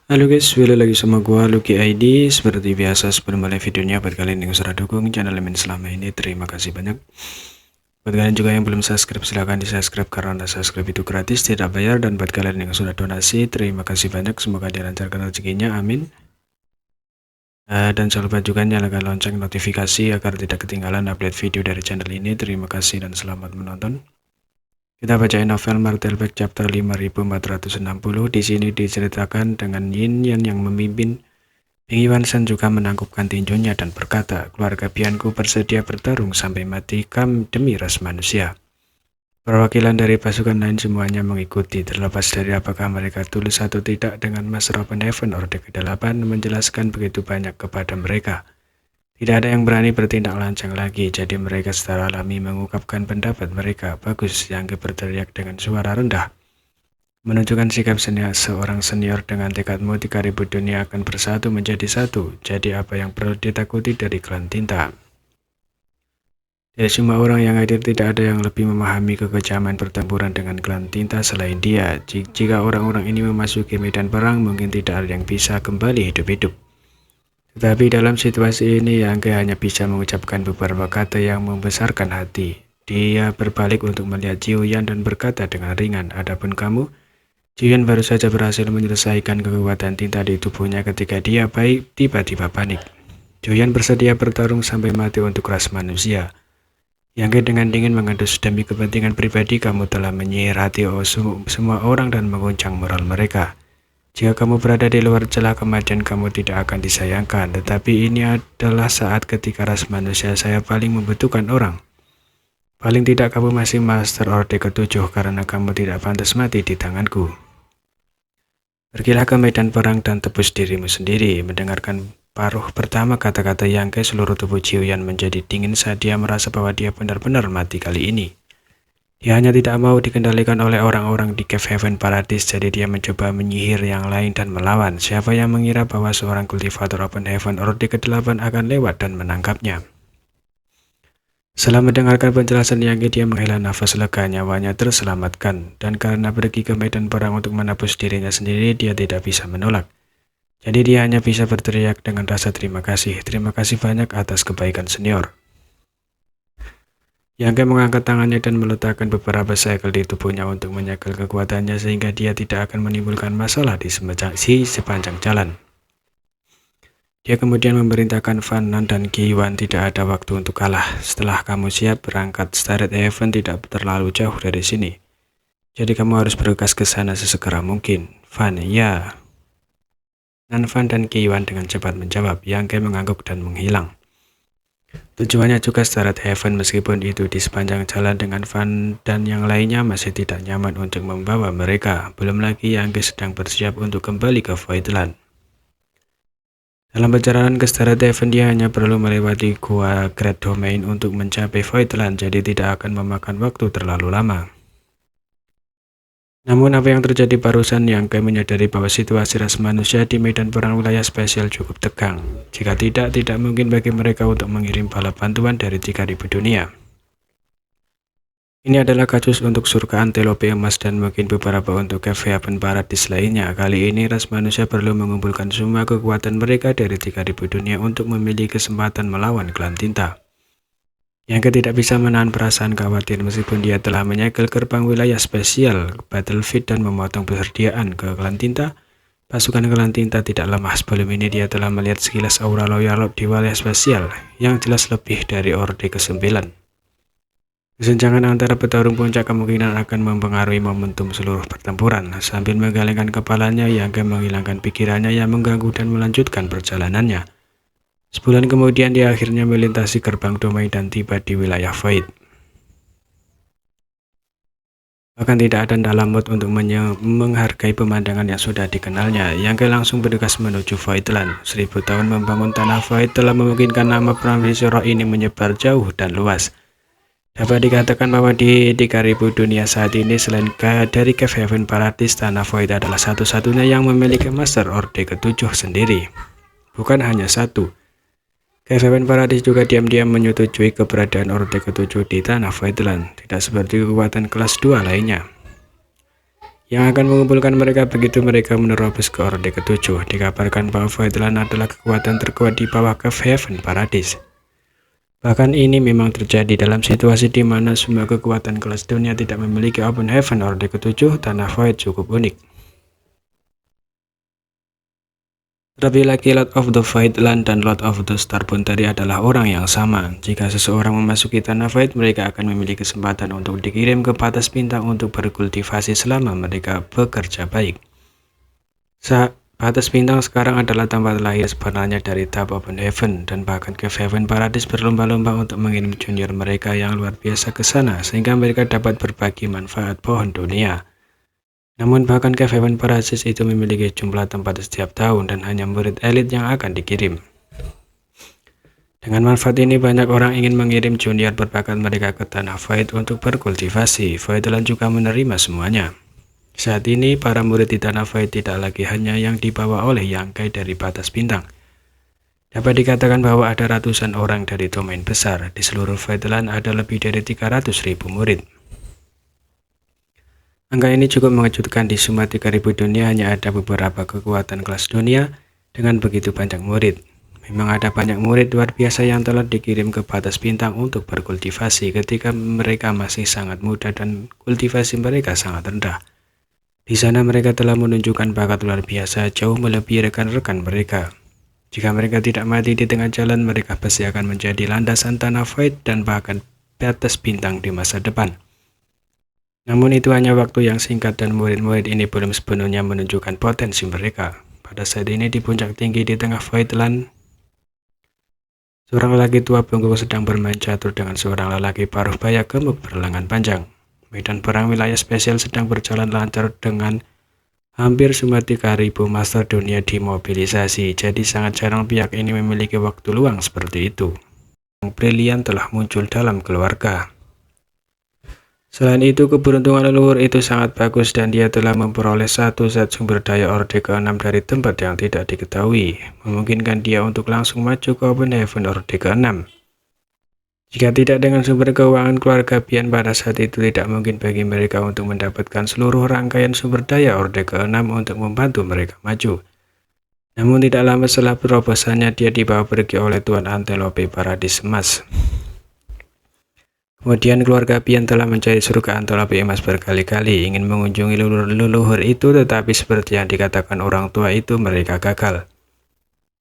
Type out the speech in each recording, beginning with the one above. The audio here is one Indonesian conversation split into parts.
Halo guys, balik lagi sama gua Lucky ID. Seperti biasa sebelum mulai videonya, buat kalian yang sudah dukung channel Lemin selama ini, terima kasih banyak. Buat kalian juga yang belum subscribe, silahkan di subscribe karena subscribe itu gratis, tidak bayar. Dan buat kalian yang sudah donasi, terima kasih banyak, semoga dilancarkan rezekinya, amin. Dan jangan lupa juga nyalakan lonceng notifikasi agar tidak ketinggalan update video dari channel ini. Terima kasih dan selamat menonton. Kita bacain novel Martelbeck chapter 5460. Di sini diceritakan dengan Yin Yan yang memimpin. Bing Yuansan juga menangkupkan tinjunya dan berkata, "Keluarga Bianku bersedia bertarung sampai mati demi ras manusia." Perwakilan dari pasukan lain semuanya mengikuti, terlepas dari apakah mereka tulus atau tidak. Dengan Master Open Heaven Orde ke-8 menjelaskan begitu banyak kepada mereka. Tidak ada yang berani bertindak lancang lagi, jadi mereka secara alami mengungkapkan pendapat mereka. Bagus, Yang berteriak dengan suara rendah, menunjukkan sikap seorang senior. Dengan tekadmu 3000 dunia akan bersatu menjadi satu. Jadi apa yang perlu ditakuti dari klan tinta? Dari semua orang yang hadir, tidak ada yang lebih memahami kekejaman pertempuran dengan klan tinta selain dia. Jika orang-orang ini memasuki medan perang, mungkin tidak ada yang bisa kembali hidup-hidup. Tetapi dalam situasi ini, Yang hanya bisa mengucapkan beberapa kata yang membesarkan hati. Dia berbalik untuk melihat Jiuyan dan berkata dengan ringan, "Adapun kamu?" Jiuyan baru saja berhasil menyelesaikan kekuatan tinta di tubuhnya ketika dia tiba-tiba panik. Jiuyan bersedia bertarung sampai mati untuk ras manusia. Yang dengan dingin mengendus, "Demi kepentingan pribadi, kamu telah menyihir hati semua orang dan mengguncang moral mereka. Jika kamu berada di luar celah kematian, kamu tidak akan disayangkan. Tetapi ini adalah saat ketika ras manusia saya paling membutuhkan orang. Paling tidak kamu masih Master Orde ke-7 karena kamu tidak pantas mati di tanganku. Pergilah ke medan perang dan tebus dirimu sendiri." Mendengarkan paruh pertama kata-kata Yang, seluruh tubuh Jiuyan menjadi dingin saat dia merasa bahwa dia benar-benar mati kali ini. Dia hanya tidak mau dikendalikan oleh orang-orang di Cave Heaven Paradise, jadi dia mencoba menyihir yang lain dan melawan. Siapa yang mengira bahwa seorang kultivator Open Heaven Orde ke-8 akan lewat dan menangkapnya? Setelah mendengarkan penjelasan Yang, dia menghela nafas lega, nyawanya terselamatkan. Dan karena pergi ke medan perang untuk menebus dirinya sendiri, dia tidak bisa menolak. Jadi dia hanya bisa berteriak dengan rasa terima kasih. "Terima kasih banyak atas kebaikan senior." Yang mengangkat tangannya dan meletakkan beberapa segel di tubuhnya untuk menyegel kekuatannya sehingga dia tidak akan menimbulkan masalah di sepanjang jalan. Dia kemudian memerintahkan Fan Nan dan Qi Yuan, "Tidak ada waktu untuk kalah. Setelah kamu siap berangkat, Starry Heaven tidak terlalu jauh dari sini. Jadi kamu harus bergegas ke sana sesegera mungkin." "Fan, ya." Nan Fan dan Qi Yuan dengan cepat menjawab. Yang mengangguk dan menghilang. Tujuannya juga Starry Heaven, meskipun itu di sepanjang jalan dengan Fan dan yang lainnya masih tidak nyaman untuk membawa mereka. Belum lagi Yang sedang bersiap untuk kembali ke Voidland. Dalam perjalanan ke Starry Heaven, dia hanya perlu melewati Gua Great Domain untuk mencapai Voidland, jadi tidak akan memakan waktu terlalu lama. Namun apa yang terjadi barusan? Yang menyadari bahwa situasi ras manusia di medan perang wilayah spesial cukup tegang. Jika tidak mungkin bagi mereka untuk mengirim bala bantuan dari 3000 dunia. Ini adalah kasus untuk surga antelope emas dan mungkin beberapa untuk Cave Heaven Paradise lainnya. Kali ini ras manusia perlu mengumpulkan semua kekuatan mereka dari 3000 dunia untuk memiliki kesempatan melawan klan tinta. Yang tidak bisa menahan perasaan khawatir meskipun dia telah menyegel gerbang wilayah spesial Battlefield dan memotong persediaan ke klan tinta. Pasukan klan tinta tidak lemah. Sebelum ini dia telah melihat sekilas aura loyal di wilayah spesial yang jelas lebih dari Orde ke-9. Kesenjangan antara petarung puncak kemungkinan akan mempengaruhi momentum seluruh pertempuran. Sambil menggelengkan kepalanya, Yang menghilangkan pikirannya yang mengganggu dan melanjutkan perjalanannya. Sebulan kemudian dia akhirnya melintasi gerbang domain dan tiba di wilayah Void. Bahkan tidak ada dalam mood untuk menghargai pemandangan yang sudah dikenalnya. Yang langsung bergegas menuju Voidland. 1000 tahun membangun tanah Void telah memungkinkan nama provinsi roh ini menyebar jauh dan luas. Dapat dikatakan bahwa di 3000 dunia saat ini, selain dari Cave Heaven Paradise, tanah Void adalah satu-satunya yang memiliki Master Orde ke-7 sendiri. Bukan hanya satu. Cave Heaven Paradise juga diam-diam menyetujui keberadaan Orde ke-7 di tanah Voidland, tidak seperti kekuatan kelas 2 lainnya. yang akan mengumpulkan mereka begitu mereka menerobos ke Orde ke-7. Dikabarkan bahwa Voidland adalah kekuatan terkuat di bawah Cave Heaven Paradise. Bahkan ini memang terjadi dalam situasi di mana semua kekuatan kelas dunia tidak memiliki Open Heaven. Orde ke-7 Tanah Void cukup unik. Terlebih lagi, Lord of the Voidland dan Lord of the Star pun tadi adalah orang yang sama. Jika seseorang memasuki Tanah Void, mereka akan memiliki kesempatan untuk dikirim ke batas bintang untuk berkultivasi selama mereka bekerja baik. Batas bintang sekarang adalah tempat lahir sebenarnya dari Tab Open Heaven, dan bahkan Cave Heaven Paradise berlomba-lomba untuk mengirim junior mereka yang luar biasa ke sana, sehingga mereka dapat berbagi manfaat pohon dunia. Namun bahkan Cave Heaven Paradise itu memiliki jumlah tempat setiap tahun dan hanya murid elit yang akan dikirim. Dengan manfaat ini, banyak orang ingin mengirim junior berbakat mereka ke Tanah Void untuk berkultivasi. Voidland juga menerima semuanya. Saat ini, para murid di Tanah Void tidak lagi hanya yang dibawa oleh Yangkai dari batas bintang. Dapat dikatakan bahwa ada ratusan orang dari domain besar. Di seluruh Voidland ada lebih dari 300.000 murid. Angka ini cukup mengejutkan. Di semua 3.000 dunia hanya ada beberapa kekuatan kelas dunia dengan begitu banyak murid. Memang ada banyak murid luar biasa yang telah dikirim ke batas bintang untuk berkultivasi ketika mereka masih sangat muda dan kultivasi mereka sangat rendah. Di sana mereka telah menunjukkan bakat luar biasa jauh melebihi rekan-rekan mereka. Jika mereka tidak mati di tengah jalan, mereka pasti akan menjadi landasan Tanah Void dan bahkan batas bintang di masa depan. Namun itu hanya waktu yang singkat dan murid-murid ini belum sepenuhnya menunjukkan potensi mereka. Pada saat ini di puncak tinggi di tengah Voidland, seorang lelaki tua bungkuk sedang bermain catur dengan seorang lelaki paruh baya gemuk berlengan panjang. Medan perang wilayah spesial sedang berjalan lancar dengan hampir semua 3.000 master dunia dimobilisasi. Jadi sangat jarang pihak ini memiliki waktu luang seperti itu. Yang brilian telah muncul dalam keluarga. Selain itu, keberuntungan leluhur itu sangat bagus dan dia telah memperoleh satu zat sumber daya Orde ke-6 dari tempat yang tidak diketahui, memungkinkan dia untuk langsung maju ke Open Heaven Orde ke-6. Jika tidak dengan sumber keuangan keluarga Bian pada saat itu, tidak mungkin bagi mereka untuk mendapatkan seluruh rangkaian sumber daya Orde ke-6 untuk membantu mereka maju. Namun tidak lama setelah perobosannya, dia dibawa pergi oleh Tuan Antelope Paradis Emas. Kemudian keluarga Bian telah mencari surga Antelope Emas berkali-kali, ingin mengunjungi leluhur itu, tetapi seperti yang dikatakan orang tua itu, mereka gagal.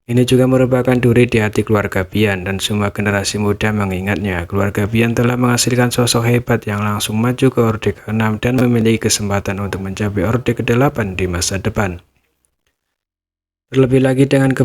Ini juga merupakan duri di hati keluarga Bian dan semua generasi muda mengingatnya. Keluarga Bian telah menghasilkan sosok hebat yang langsung maju ke Orde ke-6 dan memiliki kesempatan untuk mencapai Orde ke-8 di masa depan. Terlebih lagi dengan